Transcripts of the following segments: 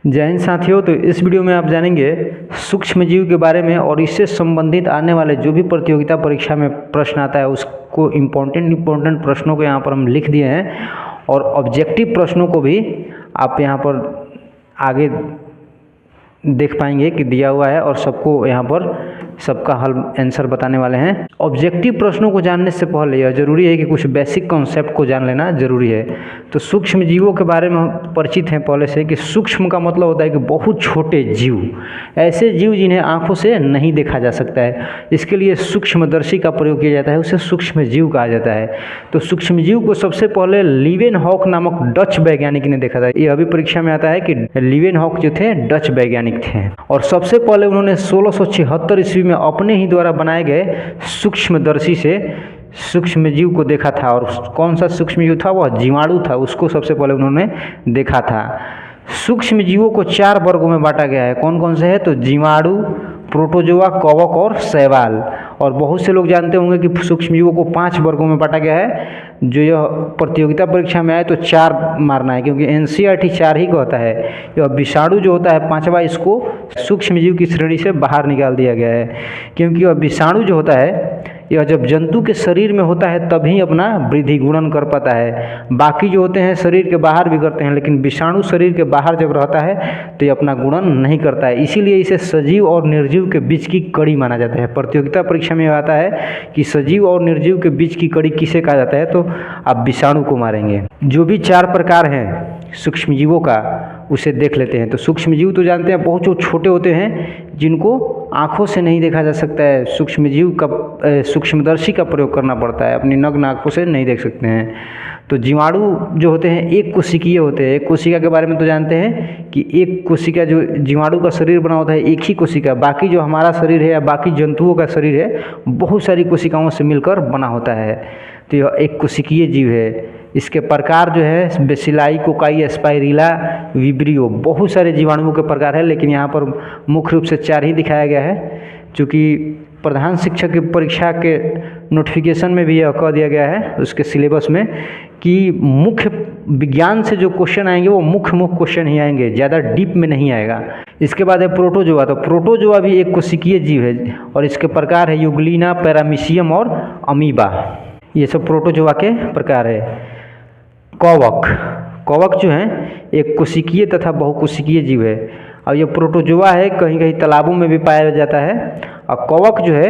जय हिंद साथियों। तो इस वीडियो में आप जानेंगे सूक्ष्म जीव के बारे में और इससे संबंधित आने वाले जो भी प्रतियोगिता परीक्षा में प्रश्न आता है उसको इम्पोर्टेंट प्रश्नों को यहाँ पर हम लिख दिए हैं और ऑब्जेक्टिव प्रश्नों को भी आप यहाँ पर आगे देख पाएंगे कि दिया हुआ है और सबको यहाँ पर सबका हल आंसर बताने वाले हैं। ऑब्जेक्टिव प्रश्नों को जानने से पहले यह जरूरी है कि कुछ बेसिक कॉन्सेप्ट को जान लेना जरूरी है। तो सूक्ष्म जीवों के बारे में हम परिचित हैं पहले से कि सूक्ष्म का मतलब होता है कि बहुत छोटे जीव, ऐसे जीव जिन्हें आंखों से नहीं देखा जा सकता है, इसके लिए सूक्ष्मदर्शी का प्रयोग किया जाता है, उसे सूक्ष्म जीव कहा जाता है। तो सूक्ष्म जीव को सबसे पहले लीवेनहॉक नामक डच वैज्ञानिक ने देखा था। ये अभी परीक्षा में आता है कि लीवेनहॉक जो थे डच वैज्ञानिक थे और सबसे पहले उन्होंने 1676 ईस्वी में अपने ही द्वारा बनाए गए सूक्ष्मदर्शी से सूक्ष्म जीव को देखा था। और कौन सा सूक्ष्म जीव था? वह जीवाणु था, उसको सबसे पहले उन्होंने देखा था। सूक्ष्म जीवों को 4 वर्गों में बांटा गया है। कौन कौन से है? तो जीवाणु, प्रोटोजोआ, कवक और शैवाल। और बहुत से लोग जानते होंगे कि सूक्ष्म जीवों को 5 वर्गों में बांटा गया है। जो यह प्रतियोगिता परीक्षा में आए तो 4 मारना है क्योंकि एनसीईआरटी 4 ही कहता है। यह विषाणु जो होता है 5वां, इसको सूक्ष्म जीव की श्रेणी से बाहर निकाल दिया गया है क्योंकि यह विषाणु जो होता है यह जब जंतु के शरीर में होता है तभी अपना वृद्धि गुणन कर पाता है। बाकी जो होते हैं शरीर के बाहर भी करते हैं, लेकिन विषाणु शरीर के बाहर जब रहता है तो ये अपना गुणन नहीं करता है। इसीलिए इसे सजीव और निर्जीव के बीच की कड़ी माना जाता है। प्रतियोगिता परीक्षा में आता है कि सजीव और निर्जीव के बीच की कड़ी किसे कहा जाता है? तो आप विषाणु को मारेंगे। जो भी 4 प्रकार हैं सूक्ष्म जीवों का उसे देख लेते हैं। तो सूक्ष्म जीव तो जानते हैं बहुत जो छोटे होते हैं जिनको आँखों से नहीं देखा जा सकता है। सूक्ष्म जीव का सूक्ष्मदर्शी का प्रयोग करना पड़ता है, अपनी नग्न आँखों से नहीं देख सकते हैं। तो जीवाणु जो होते हैं एक कोशिकीय होते हैं। एक कोशिका के बारे में तो जानते हैं कि एक कोशिका जो जीवाणु का शरीर बना होता है एक ही कोशिका, बाकी जो हमारा शरीर है या बाकी जंतुओं का शरीर है बहुत सारी कोशिकाओं से मिलकर बना होता है। तो यह एक कोशिकीय जीव है। इसके प्रकार जो है बेसिलाई, कोकाई, स्पाइरिला, विब्रियो, बहुत सारे जीवाणुओं के प्रकार है, लेकिन यहाँ पर मुख्य रूप से 4 ही दिखाया गया है। चूँकि प्रधान शिक्षक की परीक्षा के नोटिफिकेशन में भी यह कह दिया गया है उसके सिलेबस में कि मुख्य विज्ञान से जो क्वेश्चन आएंगे वो मुख्य क्वेश्चन ही आएंगे, ज़्यादा डीप में नहीं आएगा। इसके बाद है प्रोटोजोआ। तो प्रोटोजोआ भी एक कोशिकीय जीव है और इसके प्रकार है यूग्लिना, पैरामीशियम और अमीबा। ये सब प्रोटोजोआ के प्रकार है। कवक जो है एक कोशिकीय तथा बहुकोशिकीय जीव है और ये प्रोटोजोआ है, कहीं कहीं तालाबों में भी पाया जाता है। और कवक जो है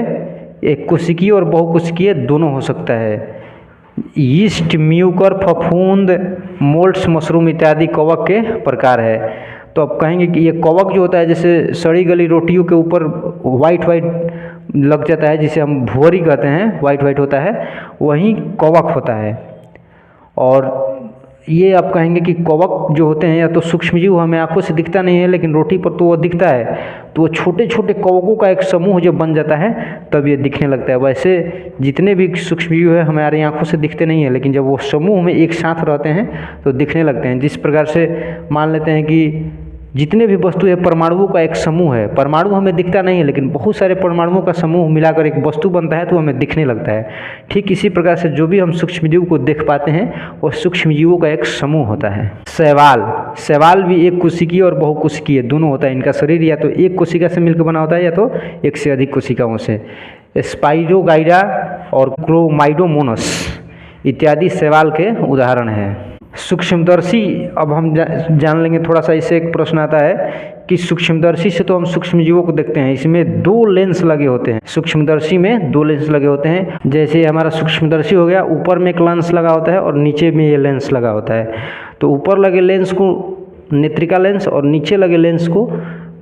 एक कोशिकीय और बहुकोशिकीय दोनों हो सकता है। यीस्ट, म्यूकर, फफूंद, मोल्ड्स, मशरूम इत्यादि कवक के प्रकार है। तो अब कहेंगे कि ये कवक जो होता है जैसे सड़ी गली रोटियों के ऊपर वाइट लग जाता है जिसे हम भुअरी कहते हैं, वाइट होता है, वही कवक होता है। और ये आप कहेंगे कि कवक जो होते हैं या तो सूक्ष्म जीव हमें आंखों से दिखता नहीं है लेकिन रोटी पर तो वो दिखता है, तो वो छोटे छोटे कवकों का एक समूह जब बन जाता है तब ये दिखने लगता है। वैसे जितने भी सूक्ष्म जीव है हमारी आंखों से दिखते नहीं है, लेकिन जब वो समूह में एक साथ रहते हैं तो दिखने लगते हैं। जिस प्रकार से मान लेते हैं कि जितने भी वस्तु है परमाणुओं का एक समूह है। परमाणु हमें दिखता नहीं है लेकिन बहुत सारे परमाणुओं का समूह मिलाकर एक वस्तु बनता है तो हमें दिखने लगता है। ठीक इसी प्रकार से जो भी हम सूक्ष्म जीव को देख पाते हैं वो सूक्ष्म जीवों का एक समूह होता है। शैवाल भी एक कोशिकीय और बहुकोशिकीय दोनों होता है। इनका शरीर या तो एक कोशिका से मिलकर बना होता है या तो एक से अधिक कोशिकाओं से। स्पाइरोगाइरा और क्रोमाइडोमोनस इत्यादि शैवाल के उदाहरण हैं। सूक्ष्मदर्शी, अब हम जान लेंगे थोड़ा सा। इससे एक प्रश्न आता है कि सूक्ष्मदर्शी से तो हम सूक्ष्म जीवों को देखते हैं, इसमें 2 लेंस लगे होते हैं। सूक्ष्मदर्शी में 2 लेंस लगे होते हैं। जैसे हमारा सूक्ष्मदर्शी हो गया, ऊपर में एक लेंस लगा होता है और नीचे में ये लेंस लगा होता है। तो ऊपर लगे लेंस को नेत्रिका लेंस और नीचे लगे लेंस को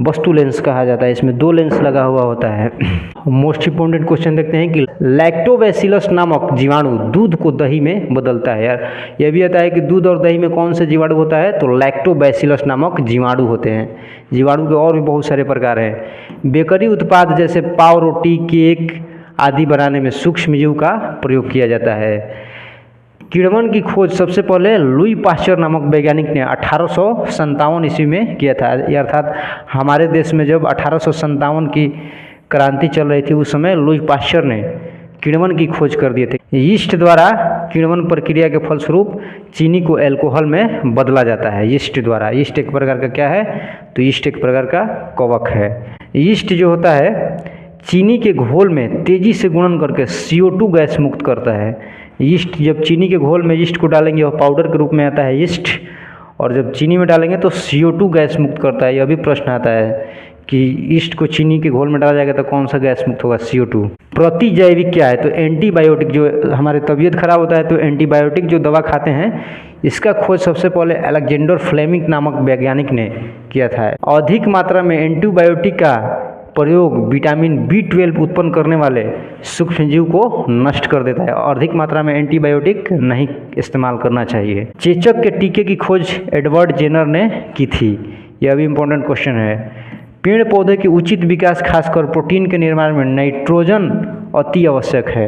वस्तु लेंस कहा जाता है। इसमें 2 लेंस लगा हुआ होता है। मोस्ट इंपोर्टेंट क्वेश्चन देखते हैं कि लैक्टोबैसिलस नामक जीवाणु दूध को दही में बदलता है। यार यह भी आता है कि दूध और दही में कौन सा जीवाणु होता है? तो लैक्टोबैसिलस नामक जीवाणु होते हैं। जीवाणु के और भी बहुत सारे प्रकार हैं। बेकरी उत्पाद जैसे पाव, रोटी, केक आदि बनाने में सूक्ष्म जीव का प्रयोग किया जाता है। किण्वन की खोज सबसे पहले लुई पाश्चर नामक वैज्ञानिक ने 1857 ईस्वी में किया था। अर्थात हमारे देश में जब 1857 की क्रांति चल रही थी उस समय लुई पाश्चर ने किण्वन की खोज कर दिए थे। यीस्ट द्वारा किण्वन प्रक्रिया के फलस्वरूप चीनी को अल्कोहल में बदला जाता है यीस्ट द्वारा। यीस्ट एक प्रकार का क्या है, तो यीस्ट एक प्रकार का कवक है। यीस्ट जो होता है चीनी के घोल में तेजी से गुणन करके CO2 गैस मुक्त करता है। यीस्ट जब चीनी के घोल में यीस्ट को डालेंगे वह पाउडर के रूप में आता है यीस्ट, और जब चीनी में डालेंगे तो CO2 गैस मुक्त करता है। यह भी प्रश्न आता है कि यीस्ट को चीनी के घोल में डाला जाएगा तो कौन सा गैस मुक्त होगा, CO2। प्रतिजैविक क्या है, तो एंटीबायोटिक। जो हमारे तबीयत खराब होता है तो एंटीबायोटिक जो दवा खाते हैं, इसका खोज सबसे पहले अलेक्जेंडर फ्लेमिंग नामक वैज्ञानिक ने किया था। अधिक मात्रा में एंटीबायोटिक का प्रयोग विटामिन B12 उत्पन्न करने वाले सूक्ष्मजीव को नष्ट कर देता है। अधिक मात्रा में एंटीबायोटिक नहीं इस्तेमाल करना चाहिए। चेचक के टीके की खोज एडवर्ड जेनर ने की थी। यह भी इम्पोर्टेंट क्वेश्चन है। पेड़ पौधे के उचित विकास खासकर प्रोटीन के निर्माण में नाइट्रोजन अति आवश्यक है।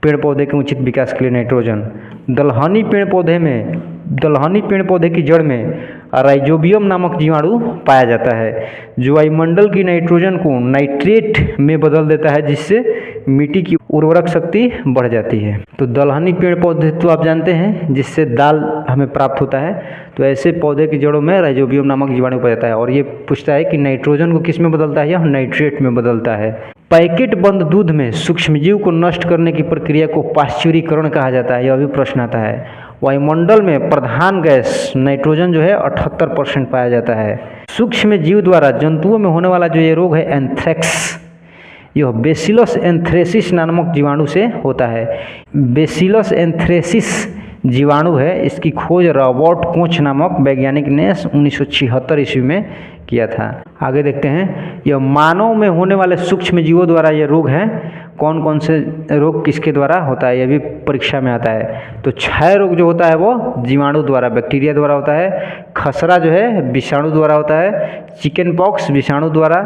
पेड़ पौधे के उचित विकास के लिए नाइट्रोजन। दलहनी पेड़ पौधे की जड़ में राइजोबियम नामक जीवाणु पाया जाता है जो वायुमंडल की नाइट्रोजन को नाइट्रेट में बदल देता है, जिससे मिट्टी की उर्वरक शक्ति बढ़ जाती है। तो दलहनी पेड़ पौधे तो आप जानते हैं जिससे दाल हमें प्राप्त होता है, तो ऐसे पौधे की जड़ों में राइजोबियम नामक जीवाणु पाया जाता है। और ये पूछता है कि नाइट्रोजन को किस में बदलता है, यह नाइट्रेट में बदलता है। पैकेट बंद दूध में सूक्ष्मजीव को नष्ट करने की प्रक्रिया को पाश्चुरीकरण कहा जाता है। यह भी प्रश्न आता है। वायुमंडल में प्रधान गैस नाइट्रोजन जो है 78% पाया जाता है। सूक्ष्म जीव द्वारा जंतुओं में होने वाला जो ये रोग है एंथ्रेक्स, यह बेसिलस एंथ्रेसिस नामक जीवाणु से होता है। बेसिलस एंथ्रेसिस जीवाणु है, इसकी खोज रॉबर्ट कोच नामक वैज्ञानिक ने 1976 ईस्वी में किया था। आगे देखते हैं, यह मानव में होने वाले सूक्ष्म जीवों द्वारा यह रोग है। कौन कौन से रोग किसके द्वारा होता है, यह भी परीक्षा में आता है। तो क्षय रोग जो होता है वो जीवाणु द्वारा, बैक्टीरिया द्वारा होता है। खसरा जो है विषाणु द्वारा होता है। चिकन पॉक्स विषाणु द्वारा,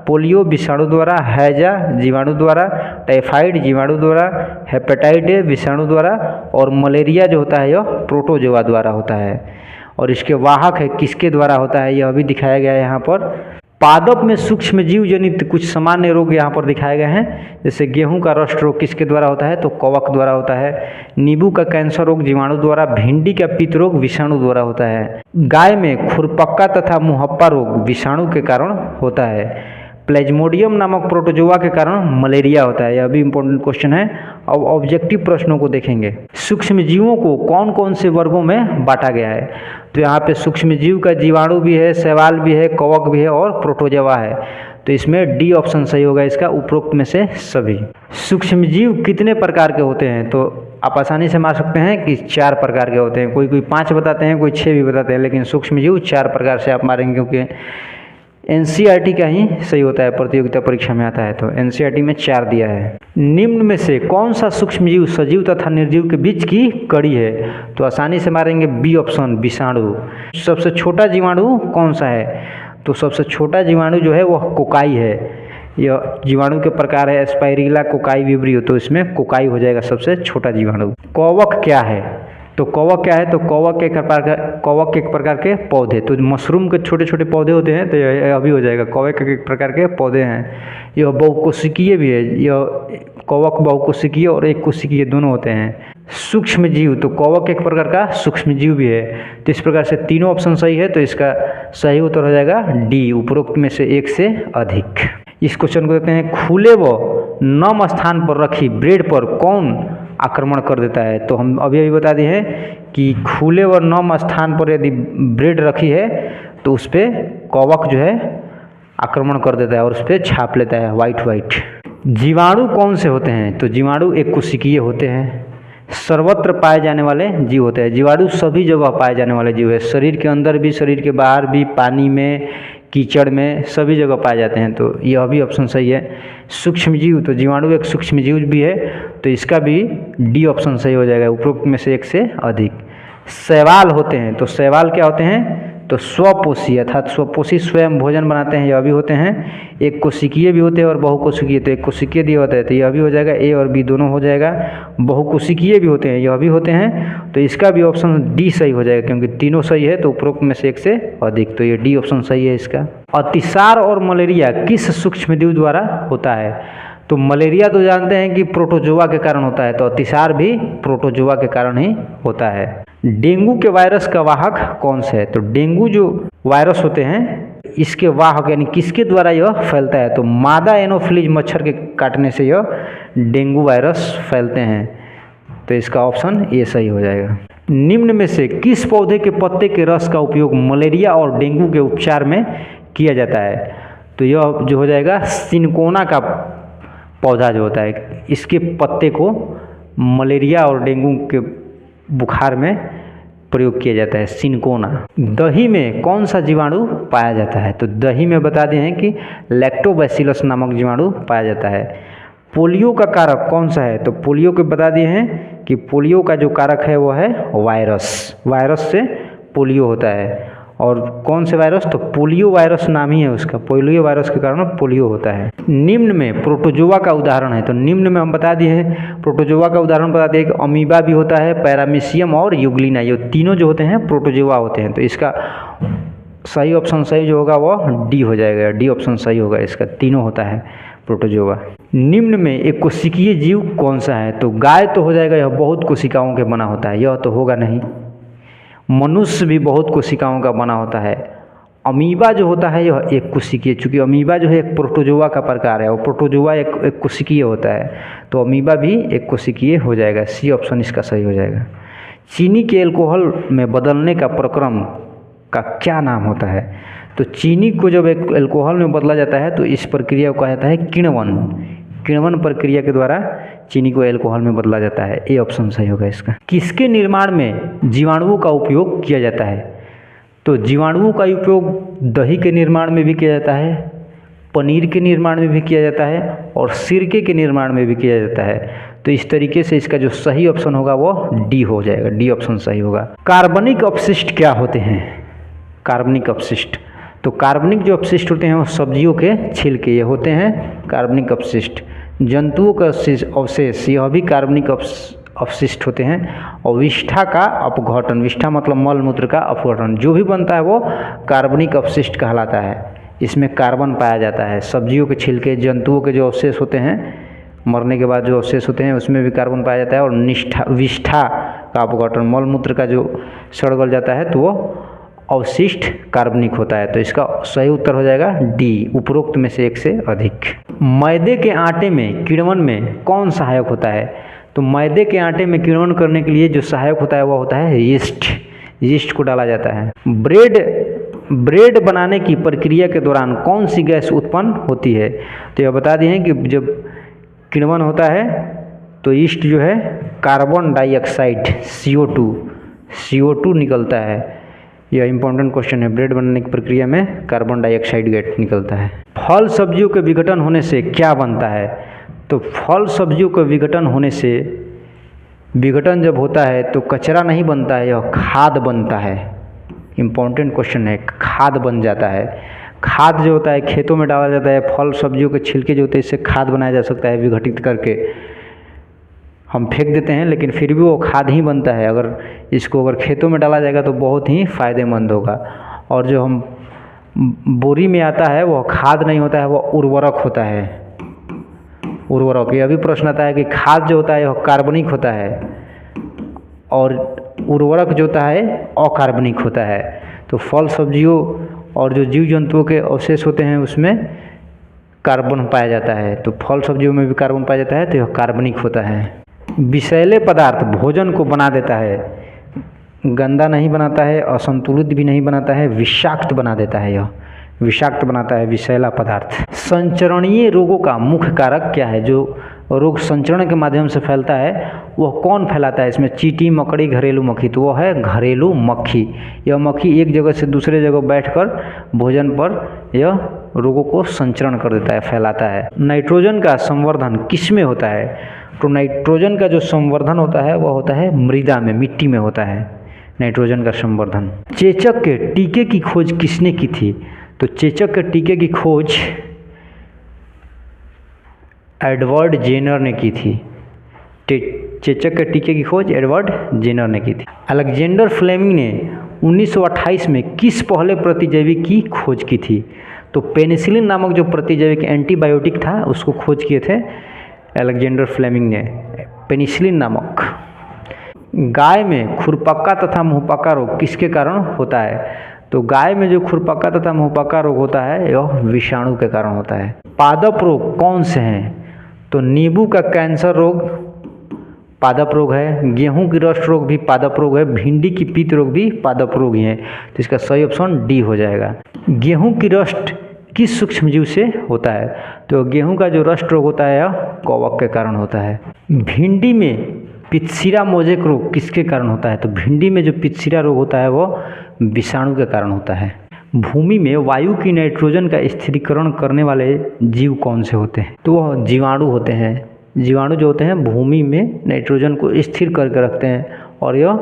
पोलियो विषाणु द्वारा, हैजा जीवाणु द्वारा, टाइफाइड जीवाणु द्वारा, हेपेटाइटिस ए विषाणु द्वारा, और मलेरिया जो होता है यह प्रोटोजोआ द्वारा होता है। और इसके वाहक है किसके द्वारा होता है, यह भी दिखाया गया है यहाँ पर। पादप में सूक्ष्म जीव जनित कुछ सामान्य रोग यहाँ पर दिखाए गए हैं। जैसे गेहूं का रस्ट रोग किसके द्वारा होता है, तो कवक द्वारा होता है। नींबू का कैंसर रोग जीवाणु द्वारा। भिंडी का पित्त रोग विषाणु द्वारा होता है। गाय में खुरपक्का तथा मुहप्पा रोग विषाणु के कारण होता है। प्लेज्मोडियम नामक प्रोटोजोआ के कारण मलेरिया होता है। यह भी इम्पोर्टेंट क्वेश्चन है। अब ऑब्जेक्टिव प्रश्नों को देखेंगे। सूक्ष्म जीवों को कौन कौन से वर्गों में बांटा गया है, तो यहाँ पे सूक्ष्म जीव का जीवाणु भी है, शैवाल भी है, कवक भी है और प्रोटोजोआ है। तो इसमें डी ऑप्शन सही होगा इसका, उपरोक्त में से सभी। सूक्ष्म जीव कितने प्रकार के होते हैं, तो आप आसानी से मान सकते हैं कि 4 प्रकार के होते हैं। कोई 5 बताते हैं, कोई 6 भी बताते हैं, लेकिन सूक्ष्म जीव 4 प्रकार से आप मारेंगे, क्योंकि NCERT का ही सही होता है, प्रतियोगिता परीक्षा में आता है। तो NCERT में 4 दिया है। निम्न में से कौन सा सूक्ष्मजीव सजीव तथा निर्जीव के बीच की कड़ी है, तो आसानी से मारेंगे बी ऑप्शन विषाणु। सबसे छोटा जीवाणु कौन सा है, तो सबसे छोटा जीवाणु जो है वह कोकाई है। यह जीवाणु के प्रकार है एस्पाइरिला, कोकाई, विब्रियो, तो इसमें कोकाई हो जाएगा सबसे छोटा जीवाणु। कवक क्या है, तो कवक क्या है, तो कवक एक प्रकार के पौधे। तो मशरूम के छोटे छोटे पौधे होते हैं, तो यह अभी हो जाएगा। कवक एक प्रकार के पौधे हैं। यह बहुकोशिकीय भी है। यह कवक बहुकोशिकीय और एक कोशिकीय दोनों होते हैं। सूक्ष्म जीव, तो कवक एक प्रकार का सूक्ष्म जीव भी है। तो इस प्रकार से तीनों ऑप्शन सही है, तो इसका सही उत्तर हो जाएगा डी, उपरोक्त में से एक से अधिक। इस क्वेश्चन को देखते हैं। खुले व नम स्थान पर रखी ब्रेड पर कौन आक्रमण कर देता है, तो हम अभी बता दिए हैं कि खुले व नम स्थान पर यदि ब्रेड रखी है तो उस पर कवक जो है आक्रमण कर देता है और उस पर छाप लेता है वाइट। जीवाणु कौन से होते हैं, तो जीवाणु एक कोशिकीय होते हैं। सर्वत्र पाए जाने वाले जीव होते हैं। जीवाणु सभी जगह पाए जाने वाले जीव है। शरीर के अंदर भी, शरीर के बाहर भी, पानी में, कीचड़ में, सभी जगह पाए जाते हैं। तो यह भी ऑप्शन सही है। सूक्ष्म जीव, तो जीवाणु एक सूक्ष्म जीव भी है, तो इसका भी डी ऑप्शन सही हो जाएगा, उपरोक्त में से एक से अधिक। शैवाल होते हैं, तो शैवाल क्या होते हैं, तो स्वपोषी अर्थात स्वपोषी, स्वयं भोजन बनाते हैं, यह भी होते हैं। एक कोशिकीय भी होते हैं और बहुकोशिकीय, तो एक कोशिकीय दिया होता है, तो यह भी हो जाएगा, ए और बी दोनों हो जाएगा। बहुकोशिकीय भी होते हैं, यह भी होते हैं, तो इसका भी ऑप्शन डी सही हो जाएगा, क्योंकि तीनों सही है, तो उपरोक्त में से एक से अधिक, तो ये डी ऑप्शन सही है इसका। अतिसार और मलेरिया किस सूक्ष्मजीव द्वारा होता है, तो मलेरिया तो जानते हैं कि प्रोटोजोआ के कारण होता है, तो अतिसार भी प्रोटोजोआ के कारण ही होता है। डेंगू के वायरस का वाहक कौन सा है? तो डेंगू जो वायरस होते हैं इसके वाहक यानी किसके द्वारा यह फैलता है? तो मादा एनोफिलीज मच्छर के काटने से यह डेंगू वायरस फैलते हैं। तो इसका ऑप्शन ए सही हो जाएगा। निम्न में से किस पौधे के पत्ते के रस का उपयोग मलेरिया और डेंगू के उपचार में किया जाता है? तो यह जो हो जाएगा सिनकोना का पौधा जो होता है, इसके पत्ते को मलेरिया और डेंगू के बुखार में प्रयोग किया जाता है, सिनकोना। दही में कौन सा जीवाणु पाया जाता है? तो दही में बता दें हैं कि लैक्टोबैसिलस नामक जीवाणु पाया जाता है। पोलियो का कारक कौन सा है? तो पोलियो के बता दिए हैं कि पोलियो का जो कारक है वो है वायरस। वायरस से पोलियो होता है। और कौन से वायरस? तो पोलियो वायरस नाम ही है उसका, पोलियो वायरस के कारण पोलियो होता है। निम्न में प्रोटोजोआ का उदाहरण है, तो निम्न में हम बता दिए हैं प्रोटोजोआ का उदाहरण बता दिए कि अमीबा भी होता है, पैरामीशियम और यूग्लिना, ये तीनों जो होते हैं प्रोटोजोआ होते हैं। तो इसका सही ऑप्शन सही जो होगा वो डी हो जाएगा, डी ऑप्शन सही होगा इसका, तीनों होता है प्रोटोजोआ। निम्न में एक कोशिकीय जीव कौन सा है? तो गाय तो हो जाएगा, यह बहुत कोशिकाओं के बना होता है, यह तो होगा नहीं। मनुष्य भी बहुत कोशिकाओं का बना होता है। अमीबा जो होता है यह एक कोशिकीय, चूँकि अमीबा जो है एक प्रोटोजोआ का प्रकार है और प्रोटोजोआ एक कोशिकीय होता है, तो अमीबा भी एक कोशिकीय हो जाएगा। सी ऑप्शन इसका सही हो जाएगा। चीनी के अल्कोहल में बदलने का प्रक्रम का क्या नाम होता है? तो चीनी को जब एक अल्कोहल में बदला जाता है तो इस प्रक्रिया को कहा जाता है किण्वन। किण्वन प्रक्रिया के द्वारा चीनी को अल्कोहल में बदला जाता है। ए ऑप्शन सही होगा इसका। किसके निर्माण में जीवाणुओं का उपयोग किया जाता है? तो जीवाणुओं का उपयोग दही के निर्माण में भी किया जाता है, पनीर के निर्माण में भी किया जाता है और सिरके के निर्माण में भी किया जाता है। तो इस तरीके से इसका जो सही ऑप्शन होगा वो डी हो जाएगा, डी ऑप्शन सही होगा। कार्बनिक अपशिष्ट क्या होते हैं? कार्बनिक अपशिष्ट, तो कार्बनिक जो अपशिष्ट होते हैं वो सब्जियों के छिलके ये होते हैं कार्बनिक अपशिष्ट। जंतुओं का अवशेष यह भी कार्बनिक अपशिष्ट होते हैं। और विष्ठा का अपघटन, विष्ठा मतलब मल मूत्र का अपघटन, जो भी बनता है वो कार्बनिक अपशिष्ट कहलाता है। इसमें कार्बन पाया जाता है। सब्जियों के छिलके, जंतुओं के जो अवशेष होते हैं, मरने के बाद जो अवशेष होते हैं उसमें भी कार्बन पाया जाता है। और विष्ठा का अपघटन, मल मूत्र का जो सड़ गल जाता है तो वो अवशिष्ट कार्बनिक होता है। तो इसका सही उत्तर हो जाएगा डी, उपरोक्त में से एक से अधिक। मैदे के आटे में किण्वन में कौन सहायक होता है? तो मैदे के आटे में किण्वन करने के लिए जो सहायक होता है वह होता है यीस्ट। यीस्ट को डाला जाता है। ब्रेड बनाने की प्रक्रिया के दौरान कौन सी गैस उत्पन्न होती है? तो यह बता दिए हैं कि जब किण्वन होता है तो यीस्ट जो है कार्बन डाइऑक्साइड CO2 निकलता है। यह इंपॉर्टेंट क्वेश्चन है। ब्रेड बनाने की प्रक्रिया में कार्बन डाइऑक्साइड गैस निकलता है। फल सब्जियों के विघटन होने से क्या बनता है? तो फल सब्जियों के विघटन होने से, विघटन जब होता है तो कचरा नहीं बनता है, यह खाद बनता है। इंपॉर्टेंट क्वेश्चन है, खाद बन जाता है। खाद जो होता है खेतों में डाला जाता है, फल सब्जियों के छिलके जो होते हैं इससे खाद बनाया जा सकता है विघटित करके। हम फेंक देते हैं लेकिन फिर भी वो खाद ही बनता है। अगर इसको खेतों में डाला जाएगा तो बहुत ही फ़ायदेमंद होगा। और जो हम बोरी में आता है वह खाद नहीं होता है, वह उर्वरक होता है। उर्वरक, यह भी प्रश्न आता है कि खाद जो होता है वह कार्बनिक होता है और उर्वरक जो होता है अकार्बनिक होता है। तो फल सब्जियों और जो जीव जंतुओं के अवशेष होते हैं उसमें कार्बन पाया जाता है। तो फल सब्जियों में भी कार्बन पाया जाता है, तो यह कार्बनिक होता है। विषैले पदार्थ भोजन को बना देता है, गंदा नहीं बनाता है, असंतुलित भी नहीं बनाता है, विषाक्त बना देता है। यह विषाक्त बनाता है विषैला पदार्थ। संचरणीय रोगों का मुख्य कारक क्या है? जो रोग संचरण के माध्यम से फैलता है वह कौन फैलाता है? इसमें चींटी, मकड़ी, घरेलू मक्खी। तो वह है घरेलू मक्खी। यह मक्खी एक जगह से दूसरे जगह बैठकर भोजन पर यह रोगों को संचरण कर देता है, फैलाता है। नाइट्रोजन का संवर्धन किस में होता है? तो नाइट्रोजन का जो संवर्धन होता है वह होता है मृदा में, मिट्टी में होता है नाइट्रोजन का संवर्धन। चेचक के टीके की खोज किसने की थी? तो चेचक के टीके की खोज एडवर्ड जेनर ने की थी। चेचक के टीके की खोज एडवर्ड जेनर ने की थी। अलेक्जेंडर फ्लेमिंग ने 1928 में किस पहले प्रतिजैवी की खोज की थी? तो पेनिसिलिन नामक जो प्रतिजैविक एंटीबायोटिक था उसको खोज किए थे अलेक्जेंडर फ्लेमिंग ने, पेनिसिलिन नामक। गाय में खुरपक्का तथा मुंहपका रोग किसके कारण होता है? तो गाय में जो खुरपक्का तथा मुंहपका रोग होता है यह विषाणु के कारण होता है। पादप रोग कौन से हैं? तो नींबू का कैंसर रोग पादप रोग है, गेहूं की रस्ट रोग भी पादप रोग है, भिंडी की पीत रोग भी पादप रोग ही है। तो इसका सही ऑप्शन डी हो जाएगा। गेहूं की रस्ट किस सूक्ष्मजीव से होता है? तो गेहूं का जो रस्ट रोग होता है यह कवक के कारण होता है। भिंडी में पित्सिरा मोजेक रोग किसके कारण होता है? तो भिंडी में जो पित्सिरा रोग होता है वो विषाणु के कारण होता है। भूमि में वायु की नाइट्रोजन का स्थिरीकरण करने वाले जीव कौन से होते हैं? तो वह जीवाणु होते हैं। जीवाणु जो होते हैं भूमि में नाइट्रोजन को स्थिर करके रखते हैं और यह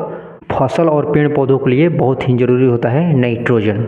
फसल और पेड़ पौधों के लिए बहुत ही जरूरी होता है नाइट्रोजन।